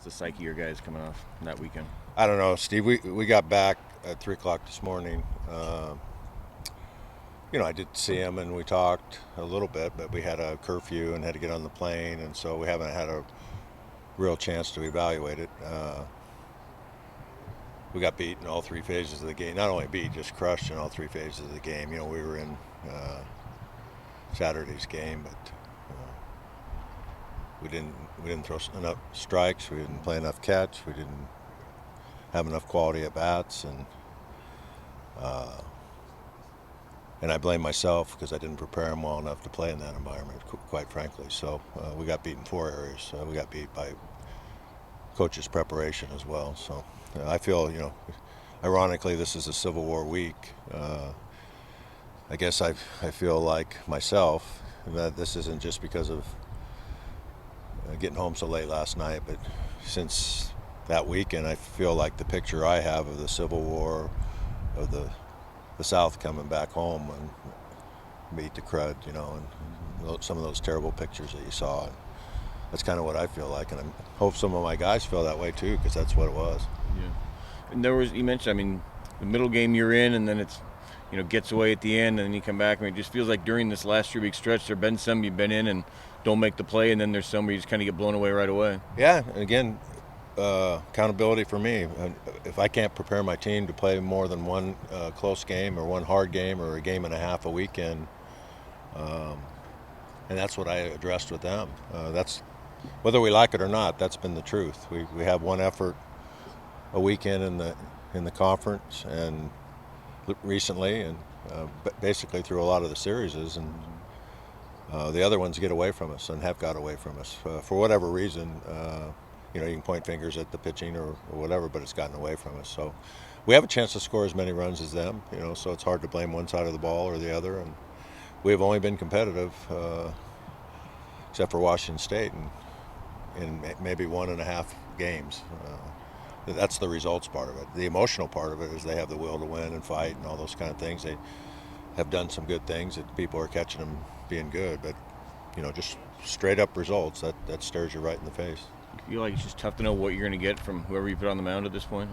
the psyche of your guys coming off that weekend? I don't know, Steve. We got back at 3 o'clock this morning. I did see him and we talked a little bit, but we had a curfew and had to get on the plane, and so we haven't had a real chance to evaluate it. We got beat in all three phases of the game. Not only beat, just crushed in all three phases of the game. We were in Saturday's game, but we didn't throw enough strikes. We didn't play enough catch. We didn't have enough quality at bats, and I blame myself because I didn't prepare him well enough to play in that environment, quite frankly. So we got beat in four areas. We got beat by coach's preparation as well. So I feel, ironically, this is a Civil War week. I guess I feel like myself that this isn't just because of getting home so late last night, but since that weekend, I feel like the picture I have of the Civil War, of the South coming back home and beat the crud, and some of those terrible pictures that you saw. That's kind of what I feel like, and I hope some of my guys feel that way too, because that's what it was. Yeah. And you mentioned, the middle game you're in, and then it's, gets away at the end, and then you come back. It just feels like during this last 3 week stretch, there have been some you've been in and don't make the play, and then there's some where you just kind of get blown away right away. Yeah, and again, accountability for me. If I can't prepare my team to play more than one close game or one hard game or a game and a half a weekend, and that's what I addressed with them. That's whether we like it or not. That's been the truth. We have one effort a weekend in the conference and recently, and basically through a lot of the series, and the other ones get away from us and have got away from us for whatever reason. You can point fingers at the pitching or whatever, but it's gotten away from us. So we have a chance to score as many runs as them, so it's hard to blame one side of the ball or the other. And we've only been competitive, except for Washington State, in maybe 1.5 games. That's the results part of it. The emotional part of it is they have the will to win and fight and all those kind of things. They have done some good things that people are catching them being good, but just straight up results, that stares you right in the face. You feel like it's just tough to know what you're going to get from whoever you put on the mound at this point?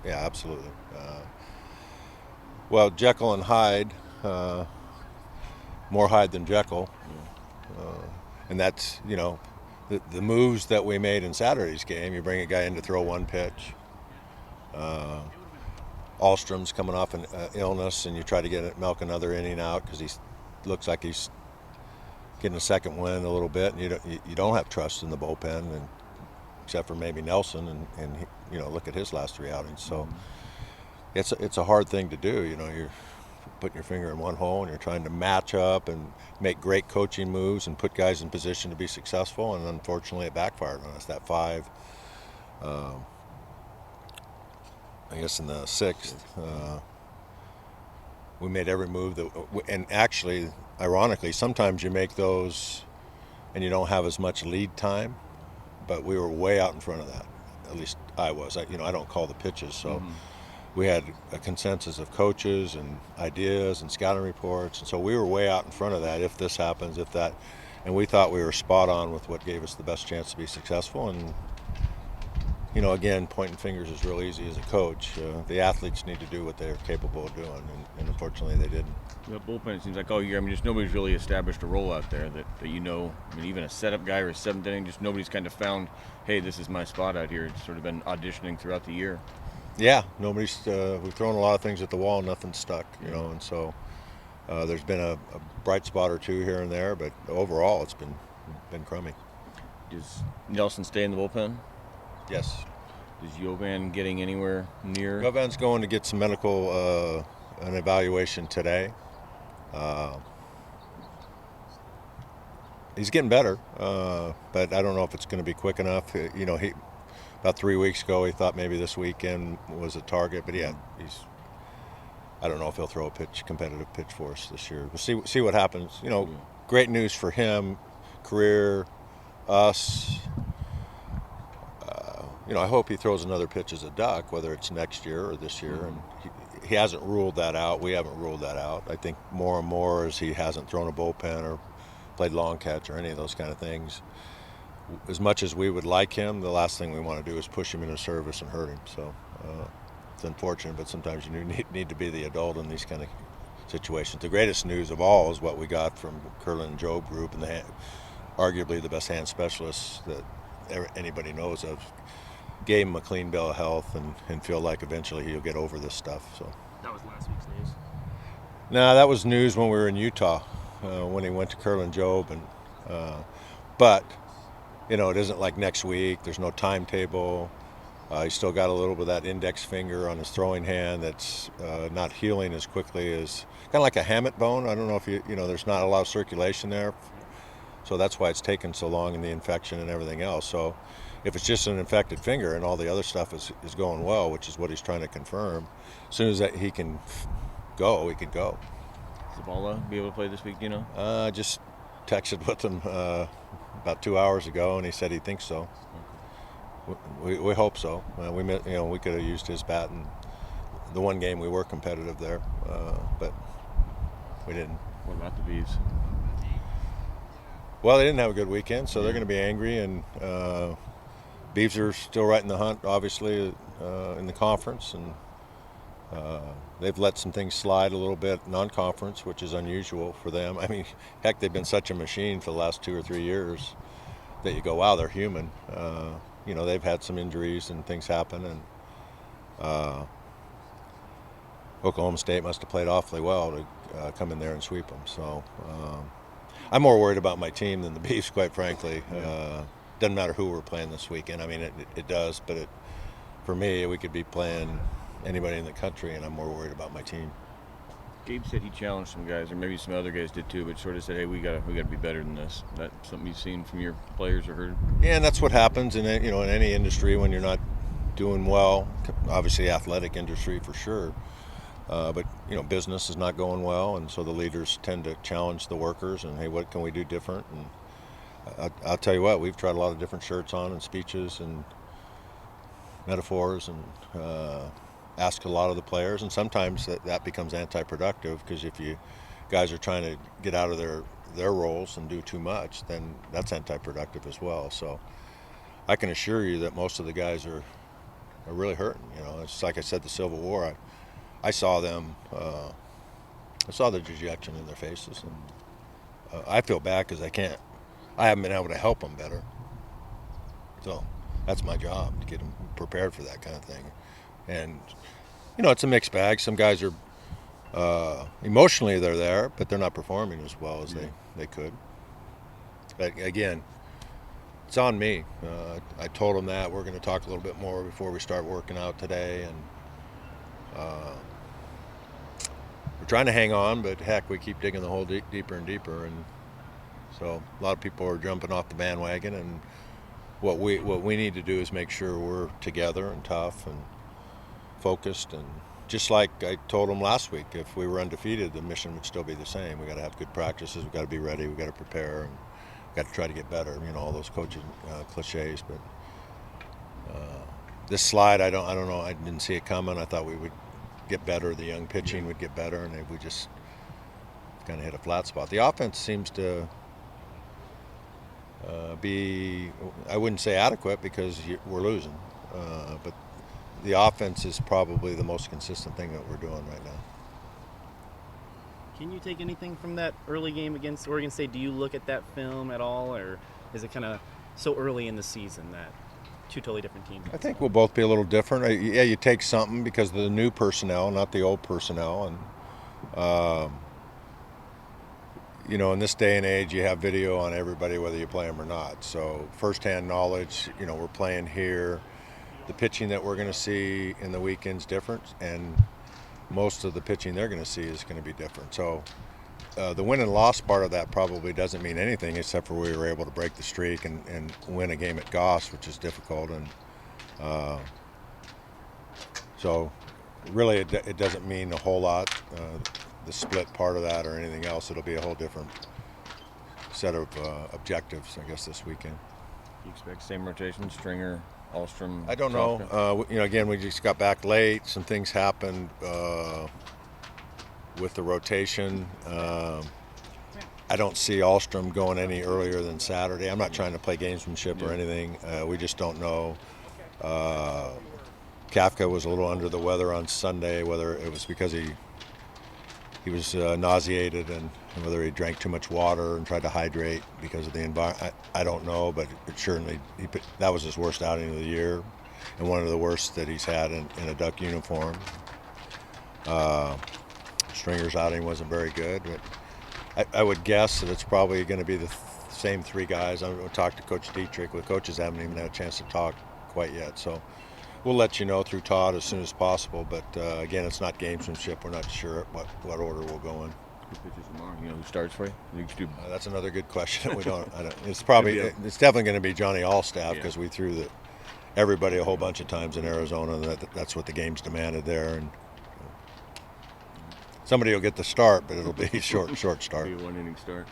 Yeah, absolutely. Well, Jekyll and Hyde, more Hyde than Jekyll. And that's, the moves that we made in Saturday's game. You bring a guy in to throw one pitch. Alstrom's coming off an illness, and you try to milk another inning out because he looks like he's getting a second wind a little bit, and you don't have trust in the bullpen, and except for maybe Nelson, and look at his last 3 outings. So it's a hard thing to do. You're putting your finger in one hole and you're trying to match up and make great coaching moves and put guys in position to be successful, and unfortunately it backfired on us. That 5, I guess in the 6th, we made every move and actually, ironically, sometimes you make those and you don't have as much lead time, but we were way out in front of that. At least I was. I don't call the pitches, so we had a consensus of coaches and ideas and scouting reports, and so we were way out in front of that. If this happens, if that, and we thought we were spot on with what gave us the best chance to be successful. And again, pointing fingers is real easy as a coach. The athletes need to do what they're capable of doing, and unfortunately they didn't. The bullpen, it seems like all year, just nobody's really established a role out there that even a setup guy or a 7th inning, just nobody's kind of found, hey, this is my spot out here. It's sort of been auditioning throughout the year. Yeah, nobody's. We've thrown a lot of things at the wall, and nothing's stuck. And so there's been a bright spot or two here and there, but overall it's been crummy. Does Nelson stay in the bullpen? Yes. Is Jovan getting anywhere near? Jovan's going to get some medical an evaluation today. He's getting better, but I don't know if it's going to be quick enough. He about 3 weeks ago he thought maybe this weekend was a target, but I don't know if he'll throw a competitive pitch for us this year. We'll see what happens. Great news for him, career, us. I hope he throws another pitch as a Duck, whether it's next year or this year. And he hasn't ruled that out. We haven't ruled that out. I think more and more as he hasn't thrown a bullpen or played long catch or any of those kind of things, as much as we would like him, the last thing we want to do is push him into service and hurt him. So it's unfortunate, but sometimes you need to be the adult in these kind of situations. The greatest news of all is what we got from Curlin and Job group, and arguably the best hand specialists that anybody knows of. Gave him a clean bill of health and feel like eventually he'll get over this stuff. So That was last week's news. no, that was news when we were in Utah, when he went to Curlin and Job, and but it isn't like next week. There's no timetable. He's still got a little bit of that index finger on his throwing hand that's not healing as quickly as kind of like a hamate bone. I don't know if there's not a lot of circulation there, so that's why it's taken so long in the infection and everything else. So if it's just an infected finger and all the other stuff is going well, which is what he's trying to confirm, as soon as he can go, he could go. Zavala be able to play this week, do you know? I just texted with him about 2 hours ago, and he said he thinks so. We hope so. We could have used his bat in the one game we were competitive there, but we didn't. What about the Bees? Well, they didn't have a good weekend, so they're going to be angry, and Beavs are still right in the hunt, obviously, in the conference, and they've let some things slide a little bit non-conference, which is unusual for them. I mean, heck, they've been such a machine for the last 2 or 3 years that you go, wow, they're human. They've had some injuries and things happen, and Oklahoma State must have played awfully well to come in there and sweep them. So I'm more worried about my team than the Beefs, quite frankly. Doesn't matter who we're playing this weekend. I mean, it does, but for me, we could be playing anybody in the country, and I'm more worried about my team. Gabe said he challenged some guys, or maybe some other guys did too, but sort of said, "Hey, we gotta be better than this." Is that something you've seen from your players or heard? Yeah, and that's what happens in in any industry when you're not doing well. Obviously, athletic industry for sure, but business is not going well, and so the leaders tend to challenge the workers and, hey, what can we do different? And I'll tell you what, we've tried a lot of different shirts on and speeches and metaphors and ask a lot of the players, and sometimes that becomes anti-productive, because if you guys are trying to get out of their roles and do too much, then that's anti-productive as well. So I can assure you that most of the guys are really hurting. It's like I said, the Civil War, I saw them, I saw the dejection in their faces, and I feel bad because I haven't been able to help them better. So that's my job, to get them prepared for that kind of thing. And it's a mixed bag. Some guys are emotionally they're there, but they're not performing as well as they could. But again, it's on me. I told them that we're going to talk a little bit more before we start working out today, and we're trying to hang on, but heck, we keep digging the hole deeper and deeper, and so a lot of people are jumping off the bandwagon, and what we need to do is make sure we're together and tough and focused, and just like I told them last week, if we were undefeated, the mission would still be the same. We got to have good practices, we got to be ready, we got to prepare, and we got to try to get better. All those coaching cliches, but this slide, I don't know. I didn't see it coming. I thought we would get better. The young pitching would get better, and we just kind of hit a flat spot. The offense seems to be, I wouldn't say adequate because we're losing, but the offense is probably the most consistent thing that we're doing right now. Can you take anything from that early game against Oregon State? Do you look at that film at all, or is it kind of so early in the season that two totally different teams? I think we'll both be a little different. Yeah, you take something because of the new personnel, not the old personnel, and in this day and age, you have video on everybody, whether you play them or not. So firsthand knowledge, we're playing here. The pitching that we're going to see in the weekend's different, and most of the pitching they're going to see is going to be different. So the win and loss part of that probably doesn't mean anything, except for we were able to break the streak and win a game at Goss, which is difficult. And so really it doesn't mean a whole lot, the split part of that or anything else. It'll be a whole different set of objectives, I guess, this weekend. You expect same rotation, Stringer, Alstrom? I don't know. Again, we just got back late. Some things happened with the rotation. I don't see Alstrom going any earlier than Saturday. I'm not trying to play gamesmanship or anything. We just don't know. Kafka was a little under the weather on Sunday, whether it was because he was nauseated and whether he drank too much water and tried to hydrate because of the environment. I don't know, but it certainly that was his worst outing of the year and one of the worst that he's had in a Duck uniform. Stringer's outing wasn't very good, but I would guess that it's probably going to be the same three guys. I'm going to talk to Coach Dietrich. The coaches haven't even had a chance to talk quite yet, so we'll let you know through Todd as soon as possible. But again, it's not gamesmanship. We're not sure what order we'll go in. Who pitches tomorrow? You know who starts for you? That's another good question. We don't. It's definitely going to be Johnny Allstaff because we threw everybody a whole bunch of times in Arizona, and that's what the game's demanded there. And somebody will get the start, but it'll be short start. Be a 1-inning start.